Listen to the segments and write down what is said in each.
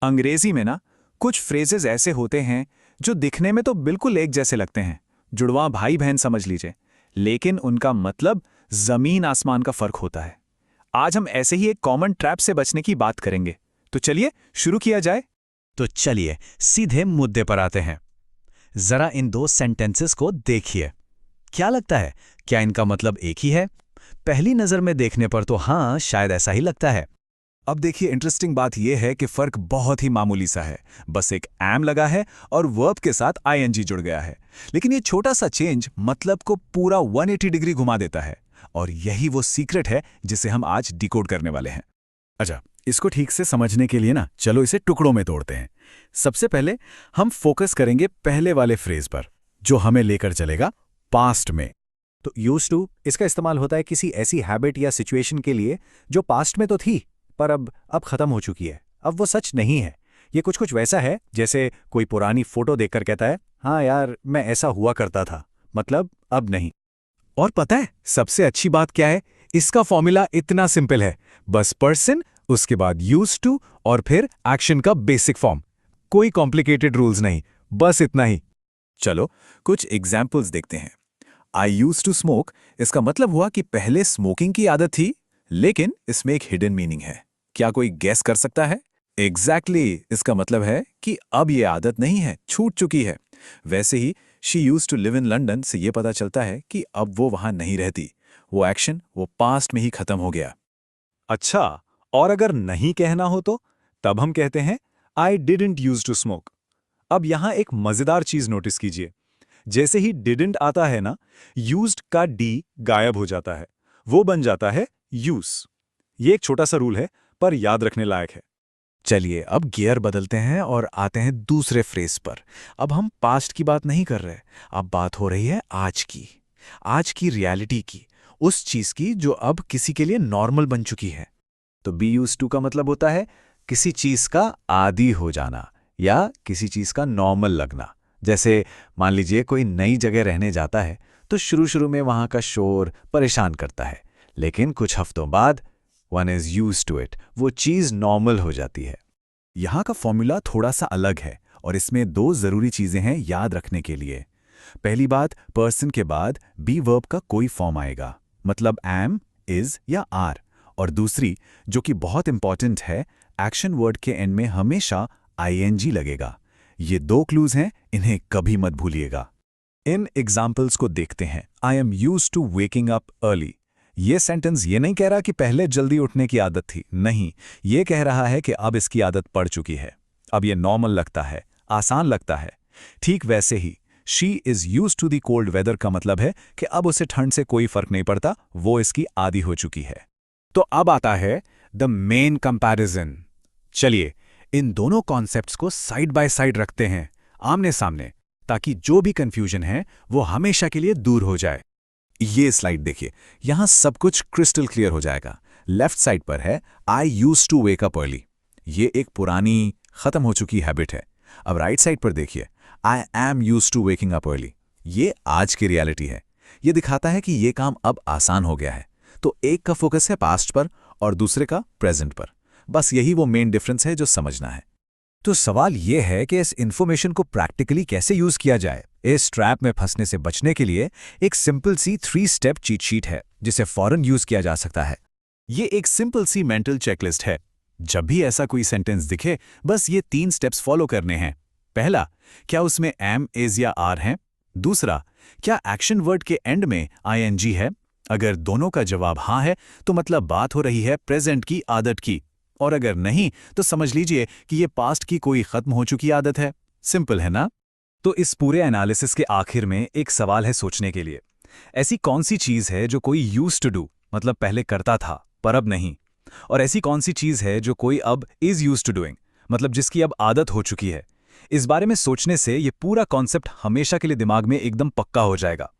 अंग्रेजी में ना कुछ फ्रेजेस ऐसे होते हैं जो दिखने में तो बिल्कुल एक जैसे लगते हैं, जुड़वा भाई बहन समझ लीजिए, लेकिन उनका मतलब जमीन आसमान का फर्क होता है। आज हम ऐसे ही एक कॉमन ट्रैप से बचने की बात करेंगे। तो चलिए शुरू किया जाए। तो चलिए सीधे मुद्दे पर आते हैं। जरा इन दो सेंटेंसेस को देखिए। क्या लगता है, क्या इनका मतलब एक ही है? पहली नजर में देखने पर तो हाँ, शायद ऐसा ही लगता है। अब देखिए, इंटरेस्टिंग बात यह है कि फर्क बहुत ही मामूली सा है। बस एक एम लगा है और वर्ब के साथ आईएनजी जुड़ गया है। लेकिन ये छोटा सा चेंज मतलब को पूरा 180 डिग्री घुमा देता है। और यही वो सीक्रेट है जिसे हम आज डिकोड करने वाले हैं। अच्छा, इसको ठीक से समझने के लिए ना चलो इसे टुकड़ों में तोड़ते हैं। सबसे पहले हम फोकस करेंगे पहले वाले फ्रेज पर, जो हमें लेकर चलेगा पास्ट में। तो यूज्ड टू, इसका इस्तेमाल होता है किसी ऐसी हैबिट या सिचुएशन के लिए जो पास्ट में तो थी पर अब खत्म हो चुकी है, अब वो सच नहीं है। ये कुछ कुछ वैसा है जैसे कोई पुरानी फोटो देखकर कहता है, हाँ यार मैं ऐसा हुआ करता था, मतलब अब नहीं। और पता है सबसे अच्छी बात क्या है? इसका फॉर्मूला इतना सिंपल है। बस पर्सन, उसके बाद यूज्ड टू और फिर एक्शन का बेसिक फॉर्म। कोई कॉम्प्लिकेटेड रूल्स नहीं, बस इतना ही। चलो कुछ एग्जाम्पल्स देखते हैं। आई यूज टू स्मोक, इसका मतलब हुआ कि पहले स्मोकिंग की आदत थी, लेकिन इसमें एक हिडन मीनिंग है। क्या कोई गेस कर सकता है? इसका मतलब है कि अब ये आदत नहीं है, छूट चुकी है। वैसे ही she use to live in London से ये पता चलता है कि अब वो वहां नहीं रहती। वो एक्शन वो पास्ट में ही खत्म हो गया। अच्छा, और अगर नहीं कहना हो तो तब हम कहते हैं I didn't use to smoke. अब यहां एक मजेदार चीज नोटिस कीजिए। जैसे ही डिडंट आता है ना, यूज्ड का डी गायब हो जाता है, वो बन जाता है यूज। ये एक छोटा सा रूल है, पर याद रखने लायक है। चलिए अब गियर बदलते हैं और आते हैं दूसरे फ्रेज पर। अब हम पास्ट की बात नहीं कर रहे, अब बात हो रही है आज की रियलिटी की, उस चीज की जो अब किसी के लिए नॉर्मल बन चुकी है। तो बी यूज टू का मतलब होता है किसी चीज का आदी हो जाना या किसी चीज का नॉर्मल लगना। जैसे मान लीजिए कोई नई जगह रहने जाता है तो शुरू शुरू में वहां का शोर परेशान करता है, लेकिन कुछ हफ्तों बाद one is use to it, वो चीज नॉर्मल हो जाती है। यहां का फॉर्मूला थोड़ा सा अलग है और इसमें दो जरूरी चीजें हैं याद रखने के लिए। पहली बात, पर्सन के बाद बी वर्ब का कोई फॉर्म आएगा, मतलब एम, इज या आर। और दूसरी, जो कि बहुत इंपॉर्टेंट है, एक्शन वर्ड के एंड में हमेशा आईएनजी लगेगा। ये दो क्लूज हैं, इन्हें कभी मत भूलिएगा। इन एग्जाम्पल्स को देखते हैं। I am use to waking up early. ये सेंटेंस ये नहीं कह रहा कि पहले जल्दी उठने की आदत थी, नहीं। ये कह रहा है कि अब इसकी आदत पड़ चुकी है। अब ये नॉर्मल लगता है, आसान लगता है। ठीक वैसे ही she is use to the cold weather का मतलब है कि अब उसे ठंड से कोई फर्क नहीं पड़ता, वो इसकी आदी हो चुकी है। तो अब आता है द मेन कंपैरिजन। चलिए इन दोनों कॉन्सेप्ट्स को साइड बाय साइड रखते हैं, आमने सामने, ताकि जो भी कंफ्यूजन है वो हमेशा के लिए दूर हो जाए। ये स्लाइड देखिए, यहां सब कुछ क्रिस्टल क्लियर हो जाएगा। लेफ्ट साइड पर है I use to wake up early. ये एक पुरानी खत्म हो चुकी हैबिट है। अब राइट साइड पर देखिए, I am use to waking up early. ये आज की रियलिटी है। ये दिखाता है कि ये काम अब आसान हो गया है। तो एक का फोकस है पास्ट पर और दूसरे का प्रेजेंट पर। बस यही वो मेन डिफरेंस है जो समझना है। तो सवाल यह है कि इस इंफॉर्मेशन को प्रैक्टिकली कैसे यूज किया जाए। इस ट्रैप में फंसने से बचने के लिए एक सिंपल सी 3 स्टेप चीट शीट है जिसे फौरन यूज किया जा सकता है। ये एक सिंपल सी मेंटल चेकलिस्ट है। जब भी ऐसा कोई सेंटेंस दिखे, बस ये 3 स्टेप्स फॉलो करने हैं। पहला, क्या उसमें एम, इज या आर है? दूसरा, क्या एक्शन वर्ड के एंड में आईएनजी है? अगर दोनों का जवाब हाँ है तो मतलब बात हो रही है प्रेजेंट की आदत की। और अगर नहीं तो समझ लीजिए कि ये पास्ट की कोई खत्म हो चुकी आदत है। सिंपल है ना? तो इस पूरे एनालिसिस के आखिर में एक सवाल है सोचने के लिए। ऐसी कौन सी चीज है जो कोई यूज्ड टू डू, मतलब पहले करता था पर अब नहीं? और ऐसी कौन सी चीज है जो कोई अब इज यूज्ड टू डूइंग, मतलब जिसकी अब आदत हो चुकी है? इस बारे में सोचने से ये पूरा कॉन्सेप्ट हमेशा के लिए दिमाग में एकदम पक्का हो जाएगा।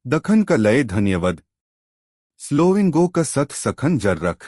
दखन का लय धन्यवाद। स्लोविंगो का सत सखन जर रख।